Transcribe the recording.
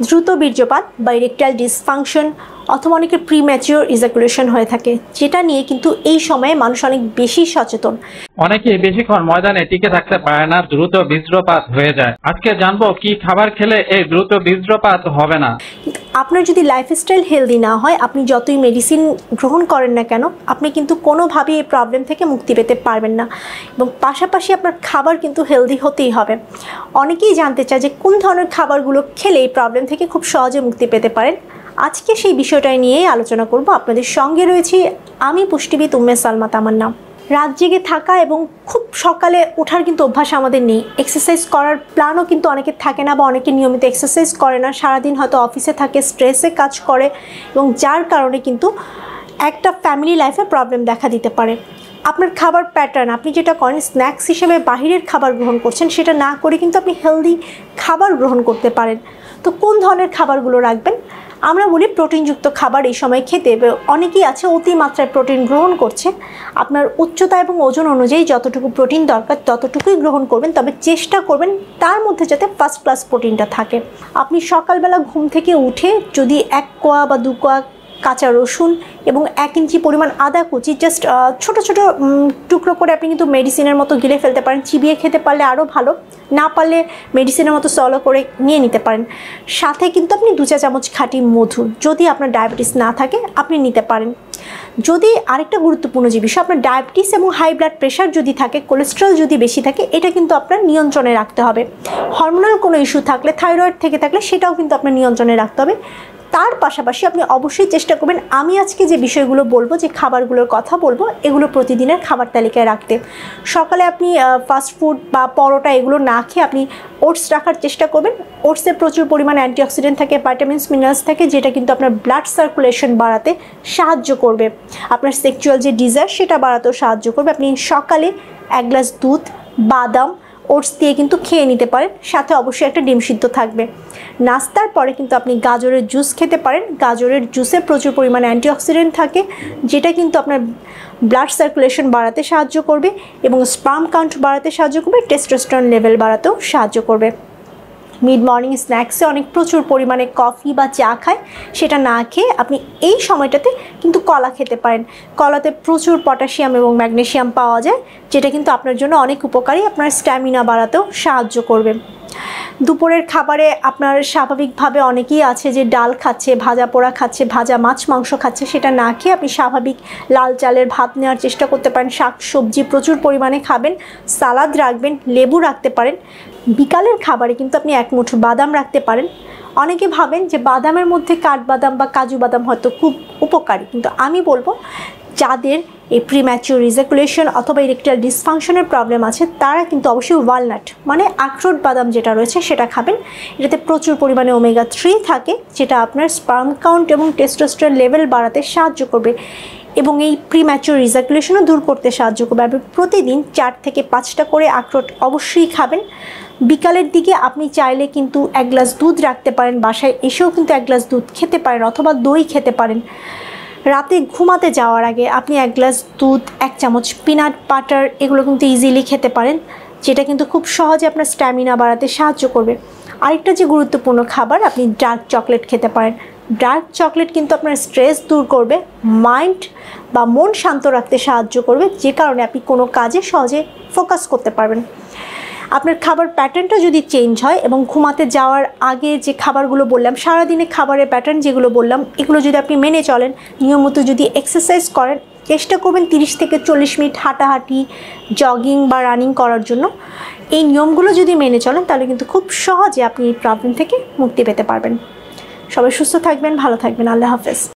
দ্রুত বীর্যপাত বা ইরেকটাইল ডিসফাংশন অথবা অনেকের প্রিম্যাচিওর ইজাকুলেশন হয়ে থাকে, যেটা নিয়ে কিন্তু এই সময়ে মানুষ অনেক বেশি সচেতন। অনেকে বেশিক্ষণ ময়দানে টিকে থাকতে পারে না, দ্রুত বীর্যপাত হয়ে যায়। আজকে জানবো কি খাবার খেলে এই দ্রুত বীর্যপাত হবে না। আপনার যদি লাইফস্টাইল হেলদি না হয়, আপনি যতই মেডিসিন গ্রহণ করেন না কেন, আপনি কিন্তু কোনোভাবেই এই প্রবলেম থেকে মুক্তি পেতে পারবেন না। এবং পাশাপাশি আপনার খাবার কিন্তু হেলদি হতেই হবে। অনেকেই জানতে চায় যে কোন ধরনের খাবারগুলো খেলে এই প্রবলেম থেকে খুব সহজে মুক্তি পেতে পারেন। আজকে সেই বিষয়টাই নিয়েই আলোচনা করব। আপনাদের সঙ্গে রয়েছি আমি পুষ্টিবিদ উম্মে সালমা তামান্না। রাত জেগে থাকা এবং খুব সকালে ওঠার কিন্তু অভ্যাস আমাদের নেই। এক্সারসাইজ করার প্ল্যানও কিন্তু অনেকের থাকে না, বা অনেকে নিয়মিত এক্সারসাইজ করে না, সারাদিন হয়তো অফিসে থাকে, স্ট্রেসে কাজ করে, এবং যার কারণে কিন্তু একটা ফ্যামিলি লাইফে প্রবলেম দেখা দিতে পারে। আপনার খাবার প্যাটার্ন, আপনি যেটা করেন স্ন্যাক্স হিসেবে বাহিরের খাবার গ্রহণ করছেন, সেটা না করে কিন্তু আপনি হেলদি খাবার গ্রহণ করতে পারেন। তো কোন ধরনের খাবারগুলো রাখবেন? আমরা বলি প্রোটিনযুক্ত খাবার এই সময় খেতে। অনেকেই আছে অতিমাত্রায় প্রোটিন গ্রহণ করছে। আপনার উচ্চতা এবং ওজন অনুযায়ী যতটুকু প্রোটিন দরকার ততটুকুই গ্রহণ করবেন, তবে চেষ্টা করবেন তার মধ্যে যাতে ফার্স্ট ক্লাস প্রোটিনটা থাকে। আপনি সকালবেলা ঘুম থেকে উঠে যদি 1 কোয়া বা 2 কোয়া কাঁচা রসুন এবং 1 ইঞ্চি পরিমাণ আদা কুচি জাস্ট ছোট ছোট টুকরো করে আপনি কিন্তু মেডিসিনের মতো গিলে ফেলতে পারেন। চিবিয়ে খেতে পারলে আরও ভালো, না পারলে মেডিসিনের মতো সলো করে নিয়ে নিতে পারেন। সাথে কিন্তু আপনি 2 চা চামচ খাঁটি মধু, যদি আপনার ডায়াবেটিস না থাকে আপনি নিতে পারেন। যদি আরেকটা গুরুত্বপূর্ণ যে বিষয়, আপনার ডায়াবেটিস এবং হাই ব্লাড প্রেশার যদি থাকে, কোলেস্ট্রল যদি বেশি থাকে, এটা কিন্তু আপনার নিয়ন্ত্রণে রাখতে হবে। হরমোনাল কোনো ইস্যু থাকলে, থাইরয়েড থেকে থাকলে, সেটাও কিন্তু আপনার নিয়ন্ত্রণে রাখতে হবে। তার পাশাপাশি আপনি অবশ্যই চেষ্টা করবেন আমি আজকে যে বিষয়গুলো বলবো, যে খাবারগুলোর কথা বলবো, এগুলো প্রতিদিনের খাবার তালিকায় রাখতে। সকালে আপনি ফাস্ট ফুড বা পরোটা এগুলো না খেয়ে আপনি ওটস রাখার চেষ্টা করবেন। ওটসে প্রচুর পরিমাণে অ্যান্টিঅক্সিডেন্ট থাকে, ভাইটামিনস, মিনারেলস থাকে, যেটা কিন্তু আপনার ব্লাড সার্কুলেশন বাড়াতে সাহায্য করবে। আপনার সেক্সুয়াল যে ডিজায়ার সেটা বাড়াতেও সাহায্য করবে। আপনি সকালে 1 গ্লাস দুধ, বাদাম, ওটস দিয়ে কিন্তু খেয়ে নিতে পারেন। সাথে অবশ্যই একটা ডিম সিদ্ধ থাকবে। নাস্তার পরে কিন্তু আপনি গাজরের জুস খেতে পারেন। গাজরের জুসে প্রচুর পরিমাণে অ্যান্টিঅক্সিডেন্ট থাকে, যেটা কিন্তু আপনার ব্লাড সার্কুলেশন বাড়াতে সাহায্য করবে এবং স্পার্ম কাউন্ট বাড়াতে সাহায্য করবে, টেস্টোস্টেরন লেভেল বাড়াতেও সাহায্য করবে। মিড মর্নিং স্ন্যাক্সে অনেক প্রচুর পরিমাণে কফি বা চা খায়, সেটা না খেয়ে আপনি এই সময়টাতে কিন্তু কলা খেতে পারেন। কলাতে প্রচুর পটাশিয়াম এবং ম্যাগনেশিয়াম পাওয়া যায়, যেটা কিন্তু আপনার জন্য অনেক উপকারী, আপনার স্ট্যামিনা বাড়াতেও সাহায্য করবে। দুপুরের খাবারে আপনার স্বাভাবিকভাবে অনেকেই আছে যে ডাল খাচ্ছে, ভাজা পোড়া খাচ্ছে, ভাজা মাছ মাংস খাচ্ছে, সেটা না খেয়ে আপনি স্বাভাবিক লাল চালের ভাত নেওয়ার চেষ্টা করতে পারেন। শাক সবজি প্রচুর পরিমাণে খাবেন, সালাদ রাখবেন, লেবু রাখতে পারেন। বিকালের খাবারে কিন্তু আপনি 1 মুঠো বাদাম রাখতে পারেন। অনেকে ভাবেন যে বাদামের মধ্যে কাঠবাদাম বা কাজু বাদাম হয়তো খুব উপকারী, কিন্তু আমি বলবো যাদের এই প্রিম্যাচিওর ইজাকুলেশন অথবা ইরেকটাইল ডিসফাংশনের প্রবলেম আছে, তারা কিন্তু অবশ্যই ওয়ালনাট মানে আখরোট বাদাম যেটা রয়েছে সেটা খাবেন। এটাতে প্রচুর পরিমাণে ওমেগা 3 থাকে, যেটা আপনার স্পার্ম কাউন্ট এবং টেস্টোস্টেরন লেভেল বাড়াতে সাহায্য করবে এবং এই প্রিম্যাচিওর ইজাকুলেশনও দূর করতে সাহায্য করবে। আপনি প্রতিদিন 4 থেকে 5টা করে আখরোট অবশ্যই খাবেন। বিকালের দিকে আপনি চাইলে কিন্তু 1 গ্লাস দুধ রাখতে পারেন, বাসায় এসেও কিন্তু 1 গ্লাস দুধ খেতে পারেন অথবা দই খেতে পারেন। রাতে ঘুমাতে যাওয়ার আগে আপনি 1 গ্লাস দুধ, 1 চামচ পিনাট বাটার এগুলো কিন্তু ইজিলি খেতে পারেন, যেটা কিন্তু খুব সহজে আপনার স্ট্যামিনা বাড়াতে সাহায্য করবে। আরেকটা যে গুরুত্বপূর্ণ খাবার, আপনি ডার্ক চকলেট খেতে পারেন। ডার্ক চকলেট কিন্তু আপনার স্ট্রেস দূর করবে, মাইন্ড বা মন শান্ত রাখতে সাহায্য করবে, যে কারণে আপনি কোনো কাজে সহজে ফোকাস করতে পারবেন। আপনার খাবার প্যাটার্নটা যদি চেঞ্জ হয় এবং ঘুমাতে যাওয়ার আগে যে খাবারগুলো বললাম, সারাদিনে খাবারের প্যাটার্ন যেগুলো বললাম, এগুলো যদি আপনি মেনে চলেন, নিয়মিত যদি এক্সারসাইজ করেন, চেষ্টা করবেন 30 থেকে 40 মিনিট হাঁটাহাঁটি, জগিং বা রানিং করার জন্য। এই নিয়মগুলো যদি মেনে চলেন, তাহলে কিন্তু খুব সহজে আপনি এই প্রবলেম থেকে মুক্তি পেতে পারবেন। সবাই সুস্থ থাকবেন, ভালো থাকবেন। আল্লাহ হাফেজ।